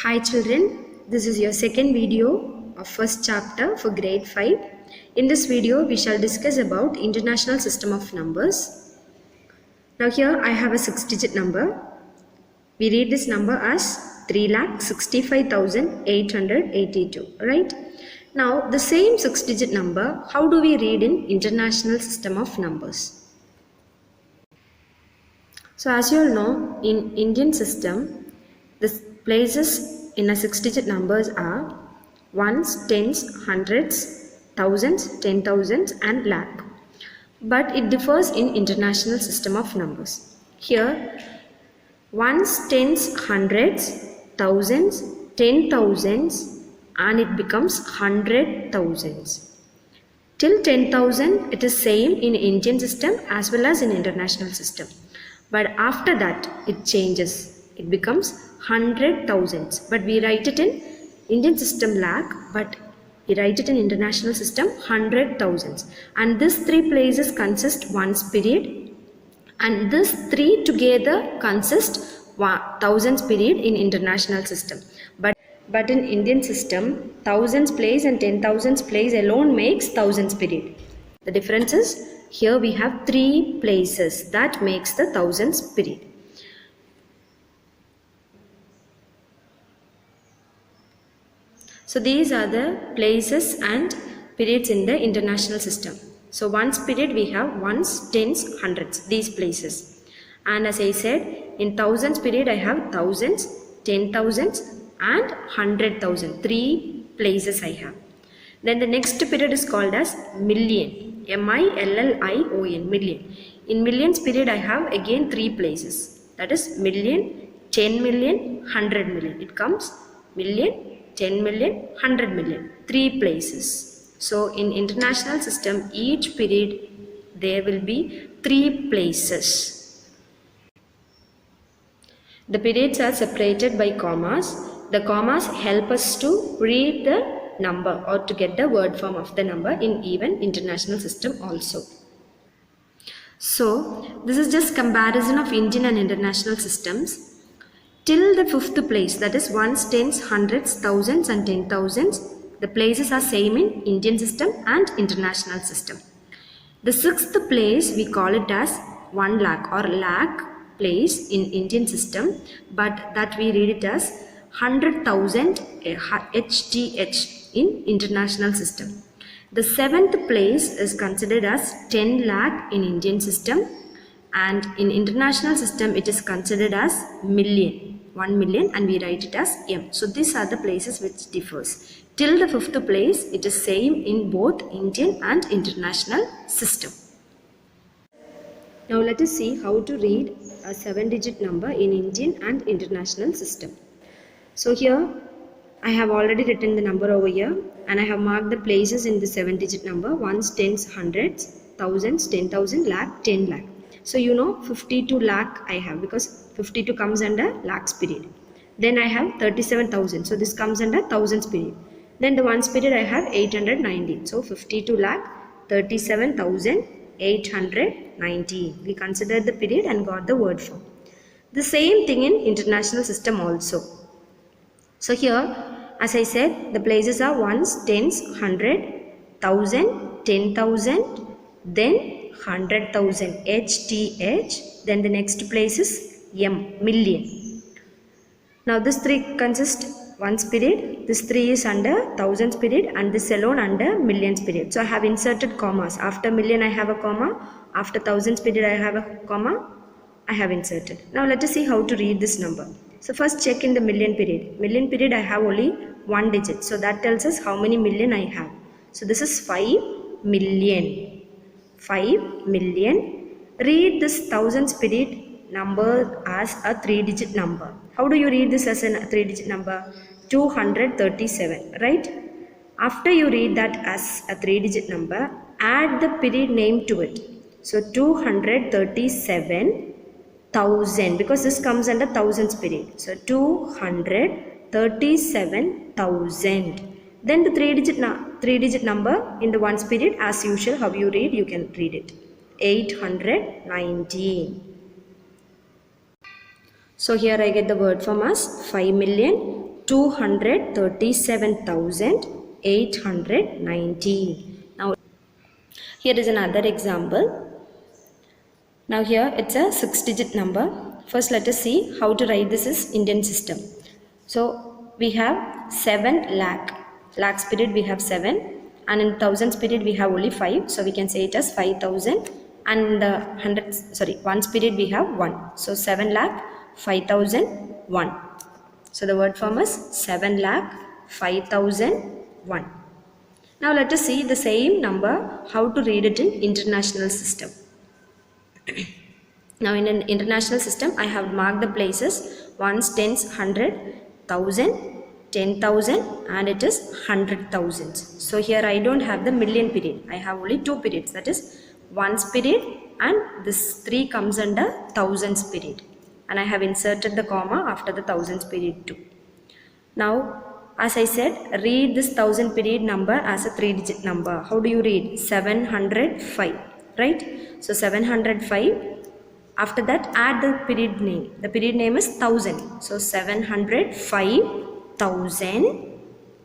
Hi children, this is your second video of first chapter for grade 5. In this video, we shall discuss about International System of Numbers. Now here I have a 6-digit number. We read this number as 3,65,882, right? Now the same 6-digit number, how do we read in International System of Numbers? So as you all know, in Indian system, the places in a 6-digit numbers are ones, tens, hundreds, thousands, 10,000s and lakh. But it differs in international system of numbers. Here, ones, tens, hundreds, thousands, 10,000s and it becomes 100,000s. Till 10,000 it is same in Indian system as well as in international system. But after that it changes. It becomes 100,000s. But we write it in Indian system lakh, but we write it in international system 100,000s. And these three places consist ones period. And these three together consist thousands period in international system. But in Indian system, thousands place and 10,000s place alone makes thousands period. The difference is here we have three places that makes the thousands period. So these are the places and periods in the international system. So ones period we have ones, tens, hundreds, these places. And as I said, in thousands period I have thousands, 10,000s and 100,000, three places I have. Then the next period is called as million, M-I-L-L-I-O-N, million. In millions period I have again three places, that is million, 10 million, 100 million. It comes million, 10 million, 100 million, three places. So in international system, each period there will be three places. The periods are separated by commas. The commas help us to read the number or to get the word form of the number in even international system also. So this is just comparison of Indian and international systems. Till the fifth place, that is ones, tens, hundreds, thousands and 10,000s, the places are same in Indian system and international system. The sixth place we call it as 1 lakh or lakh place in Indian system, but that we read it as 100,000 HTH in international system. The seventh place is considered as 10 lakh in Indian system, and in international system it is considered as million, 1 million, and we write it as M. So these are the places which differs. Till the fifth place it is same in both Indian and international system. Now let us see how to read a 7-digit number in Indian and international system. So here I have already written the number over here and I have marked the places in the 7-digit number, ones, tens, hundreds, thousands, 10,000, lakh, 10 lakh. So you know 52 lakh I have because 52 comes under lakhs period. Then I have 37,000. So this comes under thousands period. Then the ones period I have 819. So 52 lakh 37,819. We considered the period and got the word form. The same thing in international system also. So here, as I said, the places are ones, tens, 100, 1,000, 10,000, then 100,000, HTH, then the next place is M, million. Now this three consist ones period, this three is under thousands period and this alone under millions period. So I have inserted commas. After million I have a comma, after thousands period I have a comma, I have inserted. Now let us see how to read this number. So first check in the million period. Million period I have only one digit. So that tells us how many million I have. So this is 5 million. 5 million. Read this thousands period number as a 3-digit number. How do you read this as a 3-digit number? 237, right? After you read that as a 3-digit number, add the period name to it. So 237,000 because this comes under thousands period. So 237,000. Then the 3-digit number in the ones period, as usual, how you read, you can read it. 819. So here I get the word form as 5 million 237,819. Now here is another example. Now here it's a 6-digit number. First let us see how to write this is Indian system. So we have 7 lakh. Lakhs period we have 7 and in thousands period we have only 5. So we can say it as 5,000 and ones period we have 1. So 7 lakh 5,001. So the word form is 7 lakh 5,001. Now let us see the same number how to read it in international system. Now in an international system I have marked the places ones, tens, 100, 1,000, 10,000 and it is 100,000. So here I don't have the million period. I have only 2 periods, that is ones period and this 3 comes under thousands period. And I have inserted the comma after the thousands period too. Now as I said, read this 1000 period number as a 3-digit number. How do you read? 705, right? So 705, after that add the period name. The period name is 1000. So 705,000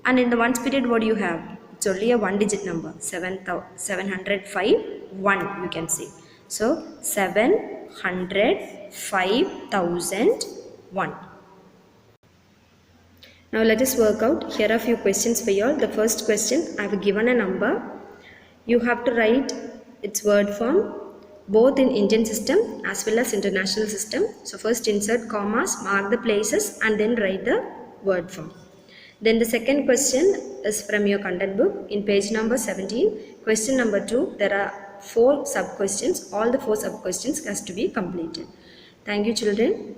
and in the ones period what do you have? It's only a 1-digit number. 705, 1 you can say. So 705,001. Now let us work out. Here are a few questions for you all. The first question, I have given a number. You have to write its word form both in Indian system as well as international system. So first insert commas, mark the places and then write the word form. Then the second question is from your content book in page number 17. Question number 2, there are 4 sub questions. All the 4 sub questions has to be completed. Thank you children.